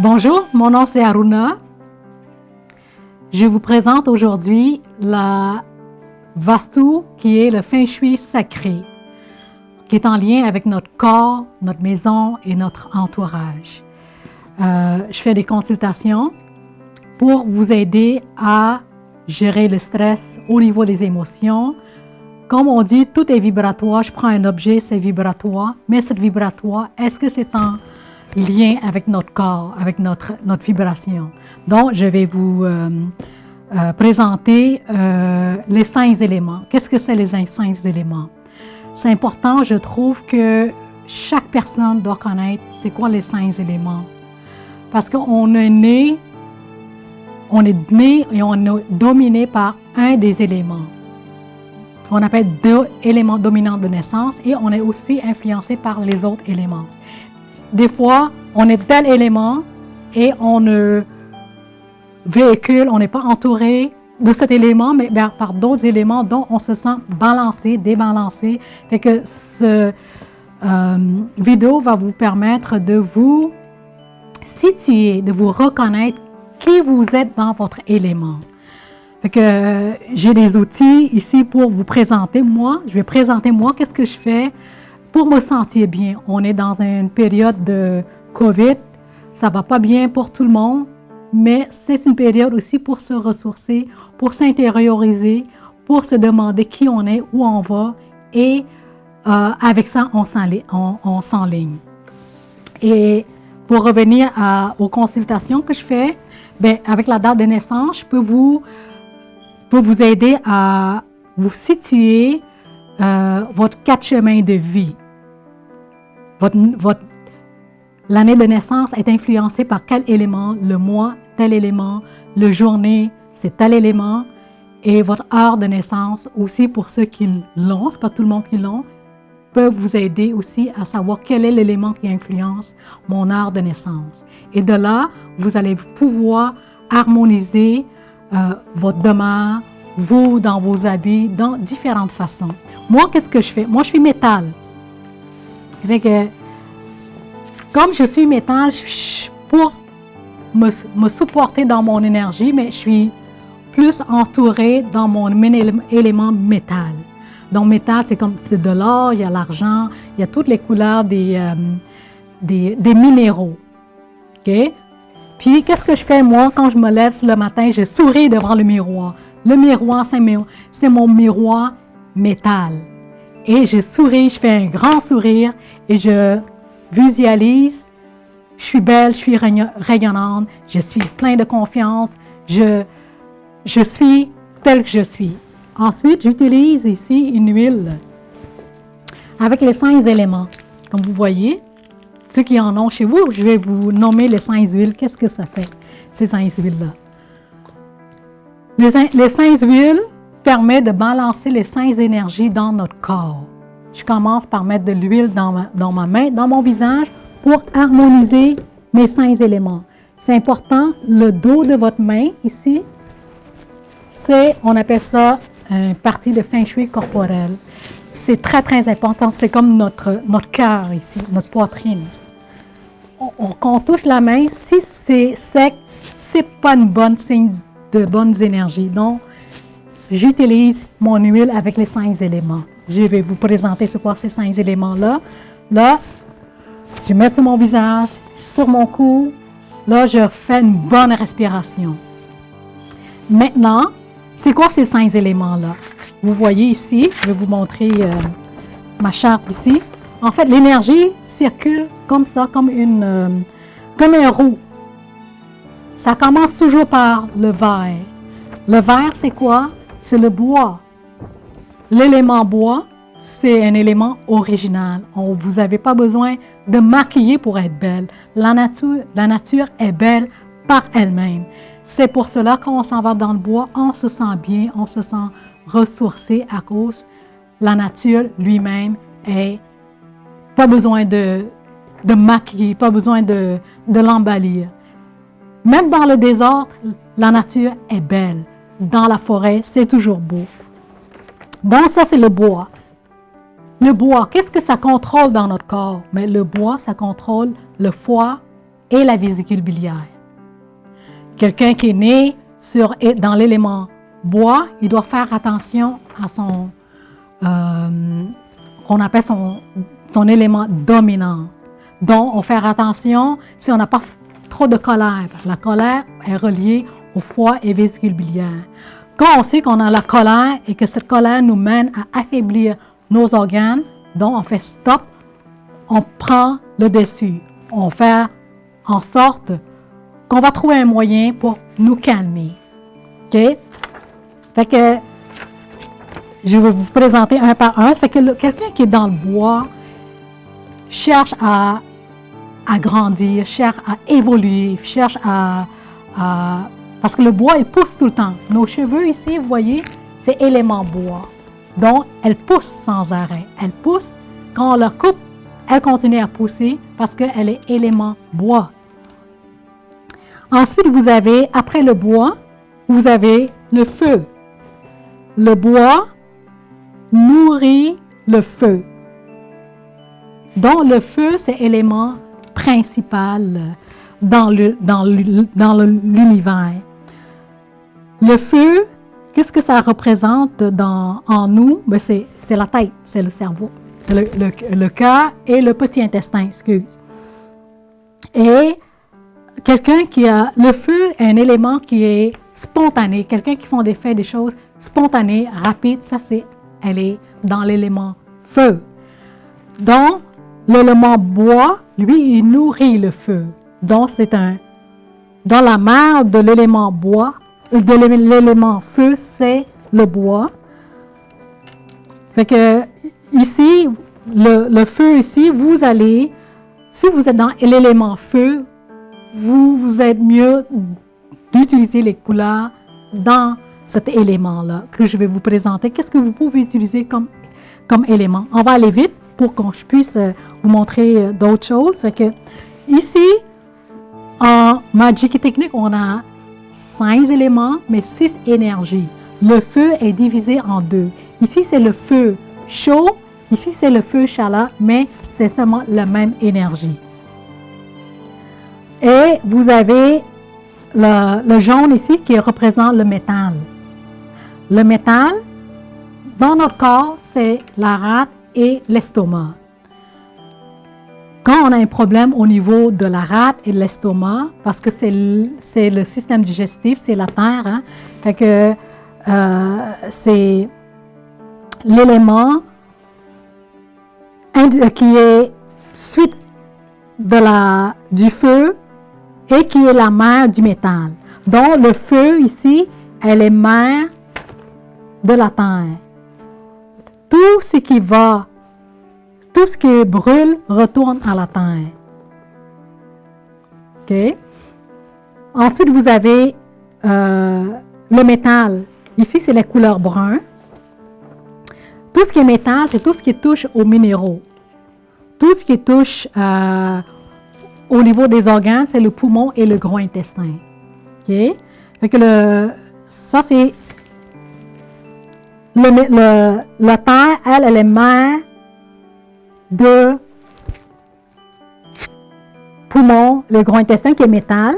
Bonjour, mon nom c'est Aruna. Je vous présente aujourd'hui la Vastu qui est le Feng Shui sacré, qui est en lien avec notre corps, notre maison et notre entourage. Je fais des consultations pour vous aider à gérer le stress au niveau des émotions. Comme on dit, tout est vibratoire. Je prends un objet, c'est vibratoire, mais cette vibratoire, est-ce que c'est en lien avec notre corps, avec notre vibration? Donc, je vais vous présenter les 5 éléments. Qu'est-ce que c'est les 5 éléments? C'est important, je trouve que chaque personne doit connaître c'est quoi les 5 éléments. Parce qu'on est né et on est dominé par un des éléments. On appelle 2 éléments dominants de naissance et on est aussi influencé par les autres éléments. Des fois, on est tel élément et on ne véhicule, on n'est pas entouré de cet élément, mais par d'autres éléments dont on se sent balancé, débalancé. Fait que ce vidéo va vous permettre de vous situer, de vous reconnaître qui vous êtes dans votre élément. Fait que j'ai des outils ici pour vous présenter moi. Je vais présenter moi, qu'est-ce que je fais pour me sentir bien. On est dans une période de COVID, ça va pas bien pour tout le monde, mais c'est une période aussi pour se ressourcer, pour s'intérioriser, pour se demander qui on est, où on va, et avec ça, on s'enligne. Et pour revenir aux consultations que je fais, avec la date de naissance, je peux vous aider à vous situer votre 4 chemins de vie. L'année de naissance est influencée par quel élément, le mois, tel élément, le journée, c'est tel élément, et votre heure de naissance aussi pour ceux qui l'ont, c'est pas tout le monde qui l'ont, peuvent vous aider aussi à savoir quel est l'élément qui influence mon heure de naissance. Et de là, vous allez pouvoir harmoniser votre demeure, vous dans vos habits, dans différentes façons. Moi, qu'est-ce que je fais? Moi, je suis métal. Fait que, comme je suis métal, pour me supporter dans mon énergie, mais je suis plus entourée dans mon élément métal. Donc, métal, c'est de l'or, il y a l'argent, il y a toutes les couleurs des minéraux. OK? Puis, qu'est-ce que je fais, moi, quand je me lève le matin, je souris devant le miroir. Le miroir, c'est mon miroir métal. Et je souris, je fais un grand sourire et je visualise, je suis belle, je suis rayonnante, je suis plein de confiance, je suis telle que je suis. Ensuite, j'utilise ici une huile avec les 5 éléments. Comme vous voyez, ceux qui en ont chez vous, je vais vous nommer les 5 huiles. Qu'est-ce que ça fait, ces 5 huiles-là? Les 5 huiles permettent de balancer les 5 énergies dans notre corps. Je commence par mettre de l'huile dans ma main, dans mon visage, pour harmoniser mes 5 éléments. C'est important, le dos de votre main, ici, on appelle ça une partie de Feng Shui corporel. C'est très, très important. C'est comme notre cœur ici, notre poitrine. Quand on touche la main, si c'est sec, c'est pas une bonne signe de bonnes énergies. Donc, j'utilise mon huile avec les 5 éléments. Je vais vous présenter ce quoi ces 5 éléments-là. Là, je mets sur mon visage, sur mon cou. Là, je fais une bonne respiration. Maintenant, c'est quoi ces 5 éléments-là? Vous voyez ici, je vais vous montrer ma charte ici. En fait, l'énergie circule comme ça, comme un roue. Ça commence toujours par le verre. Le verre, c'est quoi? C'est le bois. L'élément bois, c'est un élément original. Vous n'avez pas besoin de maquiller pour être belle. La nature est belle par elle-même. C'est pour cela qu'on s'en va dans le bois, on se sent bien, on se sent ressourcé à cause la nature lui-même est pas besoin de maquiller, pas besoin de l'embellir. Même dans le désordre, la nature est belle. Dans la forêt, c'est toujours beau. Donc ça, c'est le bois. Le bois, qu'est-ce que ça contrôle dans notre corps? Mais le bois, ça contrôle le foie, et la vésicule biliaire. Quelqu'un qui est né dans l'élément bois, il doit faire attention à son, qu'on appelle son élément dominant. Donc, on fait attention si on n'a pas trop de colère. La colère est reliée au foie et vésicule biliaire. Quand on sait qu'on a la colère et que cette colère nous mène à affaiblir nos organes, donc on fait stop, on prend le dessus. On fait en sorte qu'on va trouver un moyen pour nous calmer. OK? Fait que je vais vous présenter un par un. Fait que quelqu'un qui est dans le bois cherche à grandir, cherche à évoluer, cherche parce que le bois, il pousse tout le temps. Nos cheveux ici, vous voyez, c'est élément bois. Donc, elle pousse sans arrêt. Elle pousse. Quand on la coupe, elle continue à pousser parce qu'elle est élément bois. Ensuite, vous avez, après le bois, vous avez le feu. Le bois nourrit le feu. Donc, le feu, c'est l'élément principal dans l'univers. Le feu, qu'est-ce que ça représente en nous? Ben c'est la tête, c'est le cerveau, le cœur et le petit intestin, excuse. Et quelqu'un qui a... Le feu est un élément qui est spontané. Quelqu'un qui fait des choses spontanées, rapides, elle est dans l'élément feu. Donc, l'élément bois, lui, il nourrit le feu. Donc, dans la mère de l'élément bois, de l'élément feu, c'est le bois. Fait que, ici, le feu ici, si vous êtes dans l'élément feu, vous êtes mieux d'utiliser les couleurs dans cet élément-là que je vais vous présenter. Qu'est-ce que vous pouvez utiliser comme élément? On va aller vite pour que je puisse vous montrer d'autres choses. Fait que, ici, en Magic et Technique, on a 5 éléments, mais 6 énergies. Le feu est divisé en 2. Ici, c'est le feu chaud. Ici, c'est le feu chaleur, mais c'est seulement la même énergie. Et vous avez le jaune ici qui représente le métal. Le métal, dans notre corps, c'est la rate et l'estomac. Quand on a un problème au niveau de la rate et de l'estomac, parce que c'est le système digestif, c'est la terre, hein, fait que c'est l'élément qui est suite du feu et qui est la mère du métal. Donc, le feu ici, elle est mère de la terre. Tout ce qui brûle retourne à la terre. OK? Ensuite, vous avez le métal. Ici, c'est la couleur brun. Tout ce qui est métal, c'est tout ce qui touche aux minéraux. Tout ce qui touche au niveau des organes, c'est le poumon et le gros intestin. OK? Fait que ça, c'est la terre, elle est mère de poumon, le gros intestin qui est métal.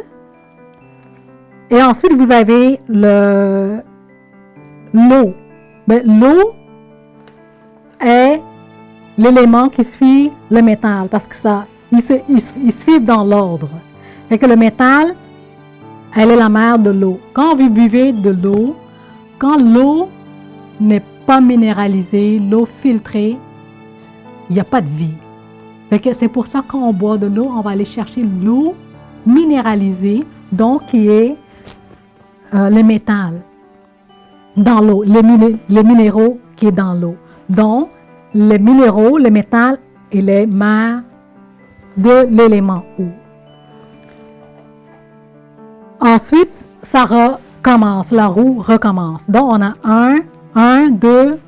Et ensuite, vous avez l'eau. L'eau est l'élément qui suit le métal parce que ils suivent dans l'ordre. Fait que le métal, elle est la mère de l'eau. Quand vous buvez de l'eau, quand l'eau n'est pas minéralisée, l'eau filtrée, il n'y a pas de vie. Fait que c'est pour ça que quand on boit de l'eau, on va aller chercher l'eau minéralisée, donc qui est le métal dans l'eau, le minéraux qui est dans l'eau. Donc, les minéraux, le métal et les mères de l'élément eau. Ensuite, ça recommence, la roue recommence. Donc, on a 1, 2,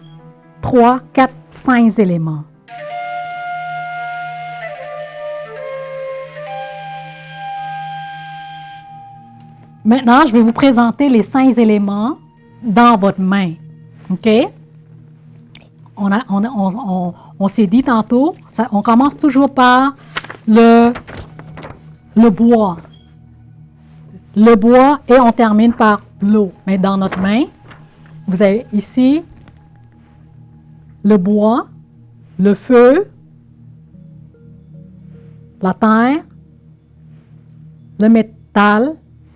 3, 4, 5 éléments. Maintenant, je vais vous présenter les 5 éléments dans votre main. OK? On s'est dit tantôt, on commence toujours par le le bois. Le bois et on termine par l'eau. Mais dans notre main, vous avez ici le bois, le feu, la terre, le métal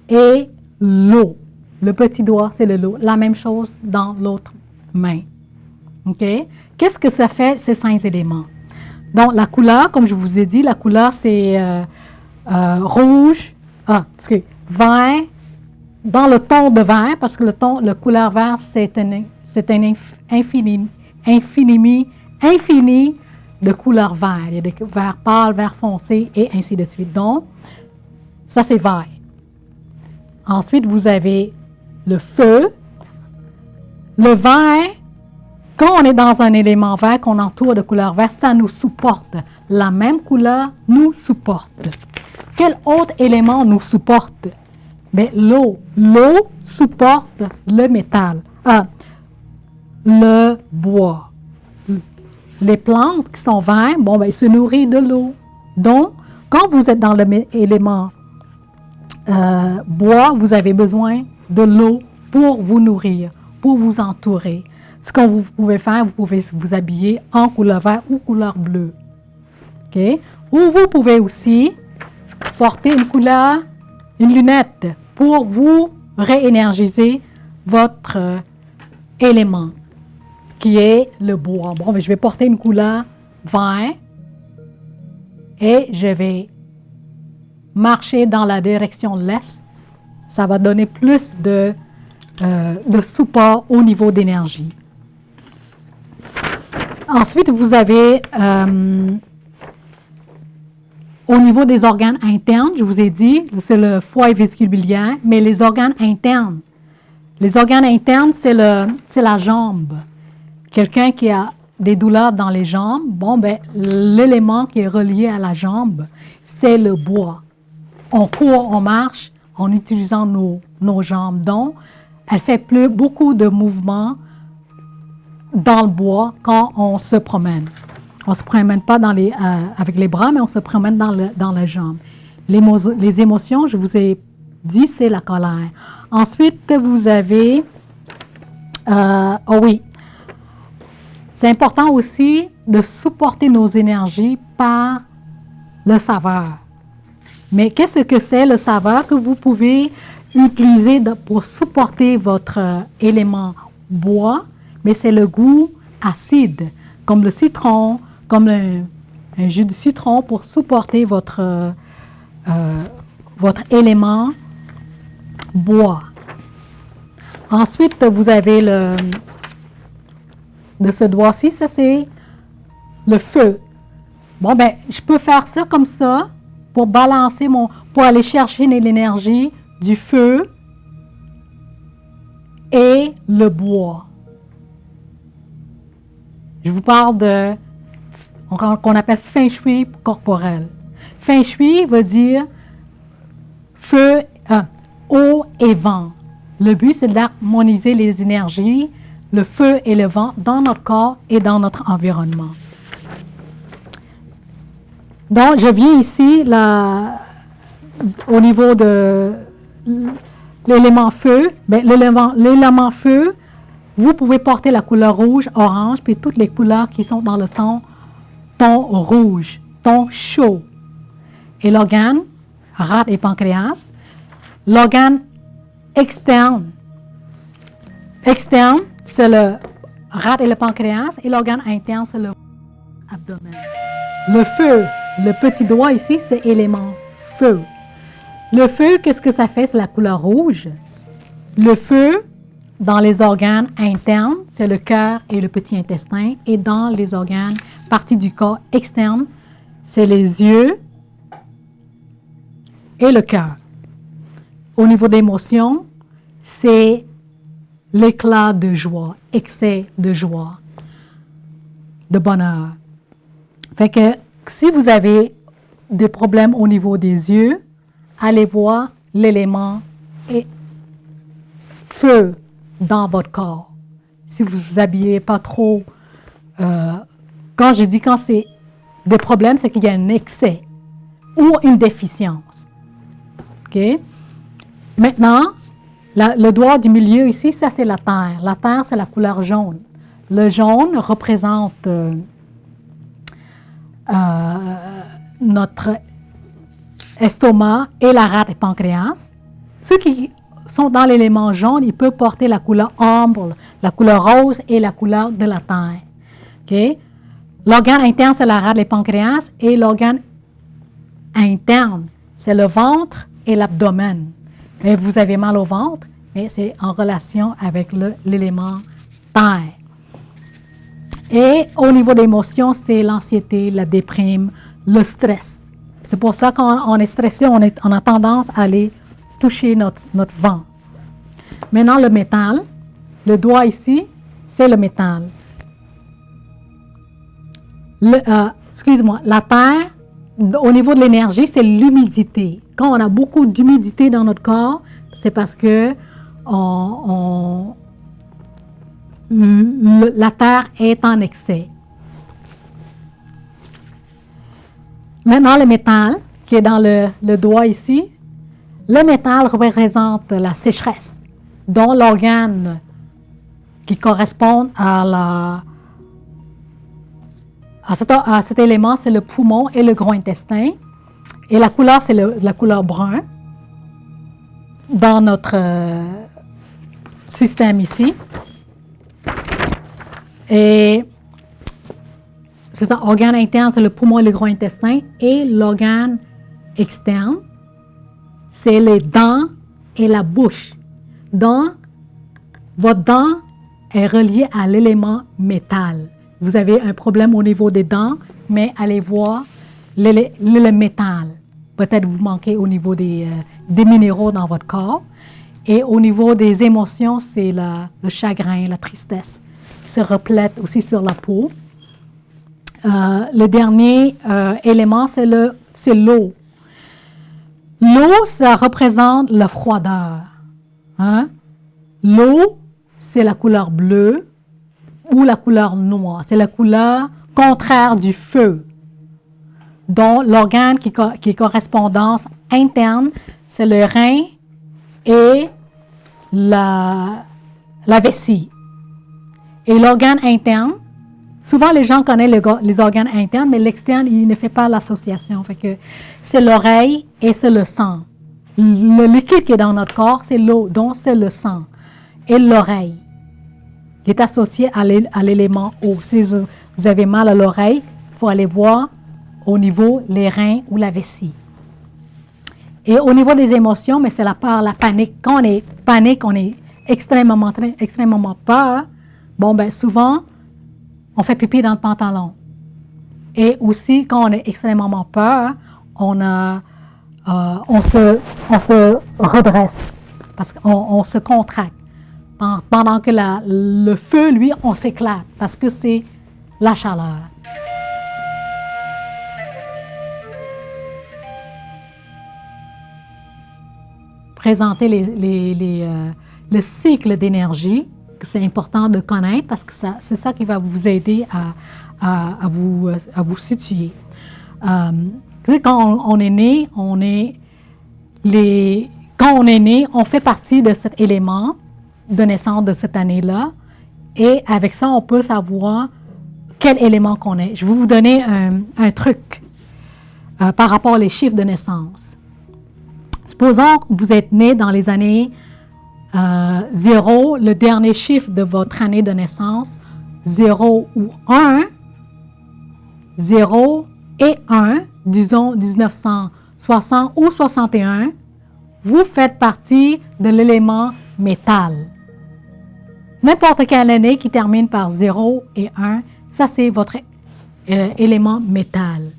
et l'eau. Le petit doigt, c'est l'eau. La même chose dans l'autre main. OK? Qu'est-ce que ça fait, ces 5 éléments? Donc, la couleur, comme je vous ai dit, la couleur, c'est rouge, vert, dans le ton de vert, parce que le couleur vert, c'est un infini de couleur vert. Il y a des verts pâles, vert foncé et ainsi de suite. Donc, ça, c'est vert. Ensuite, vous avez le feu. Le vert, quand on est dans un élément vert qu'on entoure de couleur verte, ça nous supporte. La même couleur nous supporte. Quel autre élément nous supporte? Bien, l'eau. L'eau supporte le métal. Le bois. Les plantes qui sont vertes, ils se nourrissent de l'eau. Donc, quand vous êtes dans l'élément bois, vous avez besoin de l'eau pour vous nourrir, pour vous entourer. Ce que vous pouvez faire, vous pouvez vous habiller en couleur verte ou couleur bleue. OK? Ou vous pouvez aussi porter une lunette pour vous réénergiser votre élément, qui est le bois. Bon, je vais porter une couleur vert et je vais marcher dans la direction de l'est. Ça va donner plus de support au niveau d'énergie. Ensuite, vous avez au niveau des organes internes, je vous ai dit, c'est le foie et vésicule biliaire, mais les organes internes, c'est la jambe. Quelqu'un qui a des douleurs dans les jambes, l'élément qui est relié à la jambe, c'est le bois. On court, on marche en utilisant nos jambes. Donc, elle fait beaucoup de mouvements dans le bois quand on se promène. On ne se promène pas avec les bras, mais on se promène dans les jambes. Les émotions, je vous ai dit, c'est la colère. Ensuite, vous avez... c'est important aussi de supporter nos énergies par le saveur. Mais qu'est-ce que c'est le saveur que vous pouvez utiliser pour supporter votre élément bois? Mais c'est le goût acide, comme le citron, comme un jus de citron pour supporter votre élément bois. Ensuite, vous avez de ce doigt-ci, ça c'est le feu. Je peux faire ça comme ça pour balancer pour aller chercher l'énergie du feu et le bois. Je vous parle qu'on appelle feng shui corporel. Feng shui veut dire feu, eau et vent. Le but, c'est d'harmoniser les énergies, le feu et le vent dans notre corps et dans notre environnement. Donc, je viens ici, au niveau de l'élément feu. L'élément feu, vous pouvez porter la couleur rouge, orange, puis toutes les couleurs qui sont dans le ton rouge, ton chaud. Et l'organe, rate et pancréas. L'organe externe, c'est le rate et le pancréas. Et l'organe interne, c'est le abdomen. Le feu, le petit doigt ici, c'est élément feu. Le feu, qu'est-ce que ça fait? C'est la couleur rouge. Le feu, dans les organes internes, c'est le cœur et le petit intestin. Et dans les organes, partie du corps externe, c'est les yeux et le cœur. Au niveau d'émotion, c'est l'éclat de joie, excès de joie, de bonheur. Fait que si vous avez des problèmes au niveau des yeux, allez voir l'élément feu dans votre corps. Si vous vous habillez pas trop, quand c'est des problèmes, c'est qu'il y a un excès ou une déficience. OK? Maintenant, le doigt du milieu ici, ça c'est la terre. La terre, c'est la couleur jaune. Le jaune représente notre estomac et la rate et pancréas. Ceux qui sont dans l'élément jaune, ils peuvent porter la couleur ambre, la couleur rose et la couleur de la terre. OK? L'organe interne, c'est la rate et le pancréas, et l'organe interne, c'est le ventre et l'abdomen. Mais vous avez mal au ventre, mais c'est en relation avec l'élément terre. Et au niveau des émotions, c'est l'anxiété, la déprime, le stress. C'est pour ça quand on est stressé, on a tendance à aller toucher notre ventre. Maintenant, le métal, le doigt ici, c'est le métal. Excuse-moi, la terre, au niveau de l'énergie, c'est l'humidité. Quand on a beaucoup d'humidité dans notre corps, c'est parce que la terre est en excès. Maintenant, le métal, qui est dans le doigt ici, le métal représente la sécheresse, dont l'organe qui correspond à cet élément, c'est le poumon et le gros intestin. Et la couleur, c'est la couleur brun dans notre système ici. Et c'est un organe interne, c'est le poumon et le gros intestin. Et l'organe externe, c'est les dents et la bouche. Donc, votre dent est reliée à l'élément métal. Vous avez un problème au niveau des dents, mais allez voir le métal. Peut-être vous manquez au niveau des minéraux dans votre corps. Et au niveau des émotions, c'est le chagrin, la tristesse, qui se reflète aussi sur la peau. Le dernier élément, c'est l'eau. L'eau, ça représente la froideur. Hein? L'eau, c'est la couleur bleue ou la couleur noire. C'est la couleur contraire du feu. Donc, l'organe qui est correspondance interne, c'est le rein et la vessie. Et l'organe interne, souvent les gens connaissent les organes internes, mais l'externe, il ne fait pas l'association. Fait que c'est l'oreille et c'est le sang. Le liquide qui est dans notre corps, c'est l'eau, donc c'est le sang. Et l'oreille, qui est associé à l'élément eau. Si vous avez mal à l'oreille, il faut aller voir au niveau les reins ou la vessie. Et au niveau des émotions, mais c'est la peur, la panique. Quand on est panique, on est extrêmement peur. Bon, ben souvent, on fait pipi dans le pantalon. Et aussi, quand on est extrêmement peur, on se redresse parce qu'on se contracte. Pendant que le feu, lui, on s'éclate parce que c'est la chaleur. Présenter le cycle d'énergie, que c'est important de connaître parce que c'est ça qui va vous aider à vous situer. Quand on est né, quand on est né, on fait partie de cet élément de naissance de cette année-là. Et avec ça, on peut savoir quel élément qu'on est. Je vais vous donner un truc par rapport aux chiffres de naissance. Supposons que vous êtes né dans les années 0, le dernier chiffre de votre année de naissance, 0 ou 1, 0 et 1, disons 1960 ou 61, vous faites partie de l'élément métal. N'importe quelle année qui termine par 0 et 1, ça c'est votre élément métal.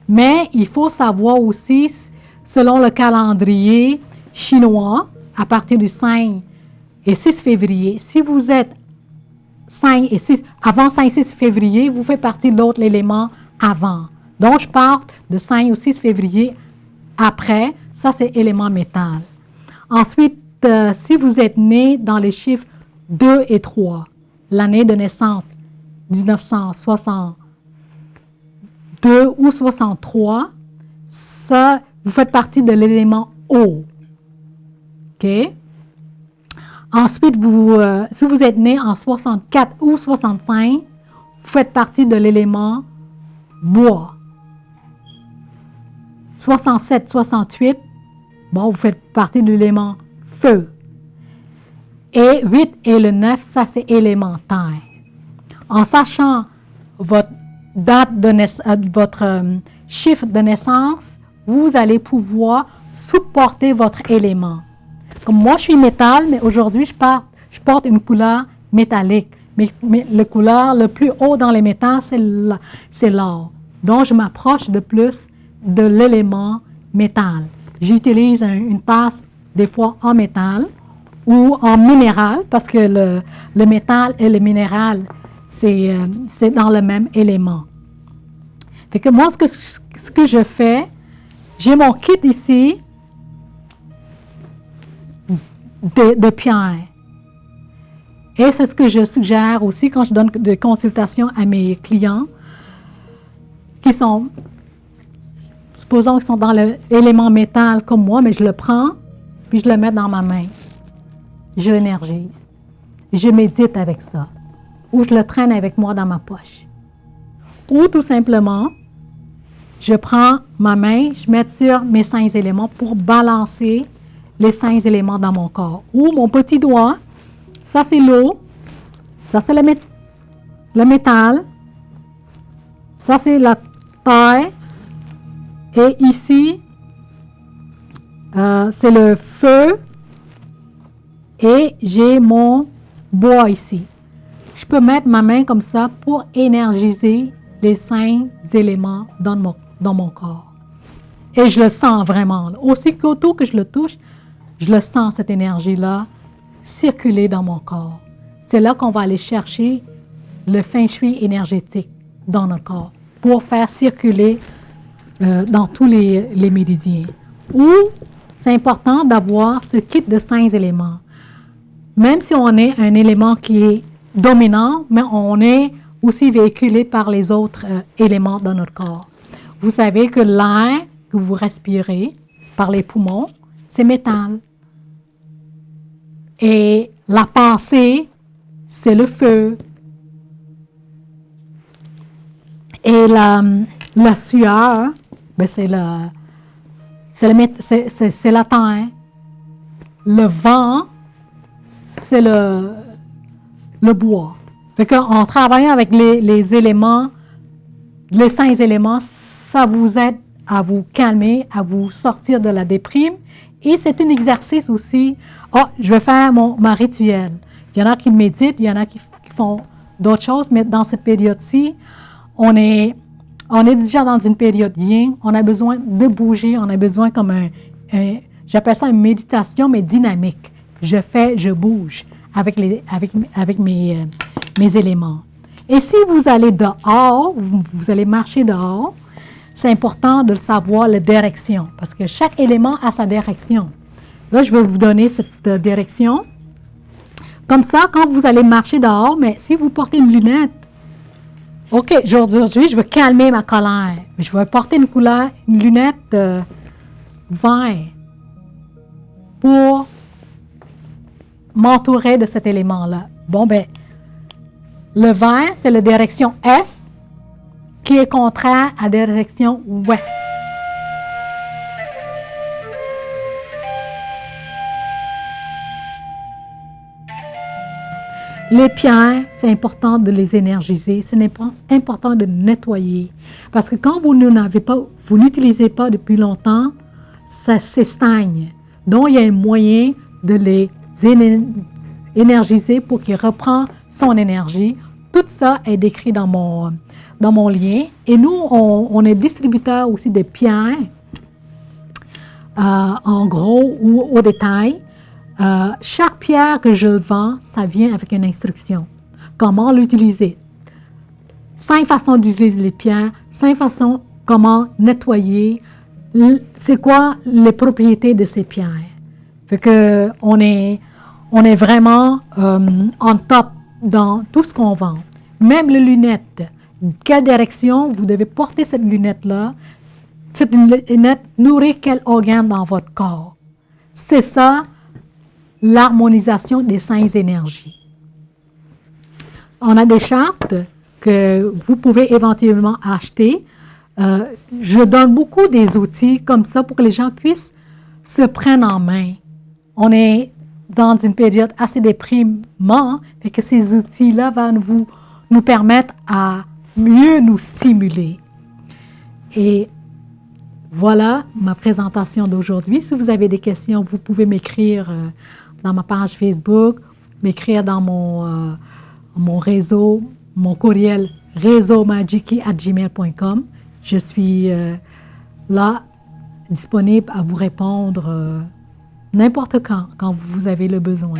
Mais il faut savoir aussi, selon le calendrier chinois, à partir du 5 et 6 février, si vous êtes 5 et 6, avant 5 et 6 février, vous faites partie de l'autre élément avant. Donc, je parle de 5 ou 6 février après, ça c'est élément métal. Ensuite, si vous êtes né dans les chiffres 2 et 3, l'année de naissance 1962 ou 63, ça, vous faites partie de l'élément eau. OK? Ensuite, si vous êtes né en 64 ou 65, vous faites partie de l'élément bois. 67, 68, bon, vous faites partie de l'élément feu. Et 8 et le 9, ça c'est élémentaire. En sachant votre date de votre chiffre de naissance, vous allez pouvoir supporter votre élément. Comme moi, je suis métal, mais aujourd'hui, je porte une couleur métallique. Mais la couleur le plus haut dans les métals, c'est l'or. Donc, je m'approche de plus de l'élément métal. J'utilise une tasse, des fois en métal ou en minéral, parce que le métal et le minéral, c'est dans le même élément. Fait que moi, ce que je fais, j'ai mon kit ici de pierre. Et c'est ce que je suggère aussi quand je donne des consultations à mes clients qui sont, supposons qu'ils sont dans l'élément métal comme moi, mais je le prends, puis je le mets dans ma main. Je l'énergise. Je médite avec ça. Ou je le traîne avec moi dans ma poche. Ou tout simplement, je prends ma main, je mets sur mes 5 éléments pour balancer les 5 éléments dans mon corps. Ou mon petit doigt, ça c'est l'eau, ça c'est le métal, ça c'est la terre, et ici, c'est le feu, et j'ai mon bois ici. Je peux mettre ma main comme ça pour énergiser les 5 éléments dans mon corps. Et je le sens vraiment. Aussitôt que je le touche, je le sens, cette énergie-là, circuler dans mon corps. C'est là qu'on va aller chercher le feng shui énergétique dans notre corps pour faire circuler dans tous les méridiens. Ou c'est important d'avoir ce kit de 5 éléments. Même si on est un élément qui est dominant, mais on est aussi véhiculé par les autres éléments dans notre corps. Vous savez que l'air que vous respirez par les poumons, c'est métal. Et la pensée, c'est le feu. Et la sueur, ben c'est la terre. Le vent, c'est le bois. Fait qu'en travaillant avec les éléments, les 5 éléments, ça vous aide à vous calmer, à vous sortir de la déprime. Et c'est un exercice aussi. Je vais faire ma rituel. Il y en a qui méditent, il y en a qui font d'autres choses, mais dans cette période-ci, on est déjà dans une période yin, on a besoin de bouger, on a besoin comme j'appelle ça une méditation, mais dynamique. Je bouge avec mes éléments. Et si vous allez dehors, vous allez marcher dehors, c'est important de savoir la direction, parce que chaque élément a sa direction. Là, je vais vous donner cette direction. Comme ça, quand vous allez marcher dehors, mais si vous portez une lunette, OK, aujourd'hui, je veux calmer ma colère. Mais je vais porter une lunette vert pour m'entourer de cet élément-là. Bon, ben, le vert, c'est la direction Est qui est contraire à la direction Ouest. Les pierres, c'est important de les énergiser, c'est important de nettoyer. Parce que quand vous n'utilisez pas depuis longtemps, ça s'estagne. Donc, il y a un moyen de les énergiser pour qu'ils reprennent son énergie. Tout ça est décrit dans mon lien. Et nous, on est distributeur aussi de pierres, en gros ou au détail. Chaque pierre que je vends, ça vient avec une instruction. Comment l'utiliser? 5 façons d'utiliser les pierres, 5 façons comment nettoyer. C'est quoi les propriétés de ces pierres? Fait que on est vraiment en top dans tout ce qu'on vend. Même les lunettes. Quelle direction vous devez porter cette lunette-là? Cette lunette nourrit quel organe dans votre corps? C'est ça l'harmonisation des 5 énergies. On a des chartes que vous pouvez éventuellement acheter. Je donne beaucoup des outils comme ça pour que les gens puissent se prendre en main. On est dans une période assez déprimante et que ces outils-là vont nous permettre à mieux nous stimuler. Et voilà ma présentation d'aujourd'hui. Si vous avez des questions, vous pouvez m'écrire dans ma page Facebook, m'écrire dans mon réseau, mon courriel réseaumajiki@gmail.com. Je suis là, disponible à vous répondre n'importe quand vous avez le besoin.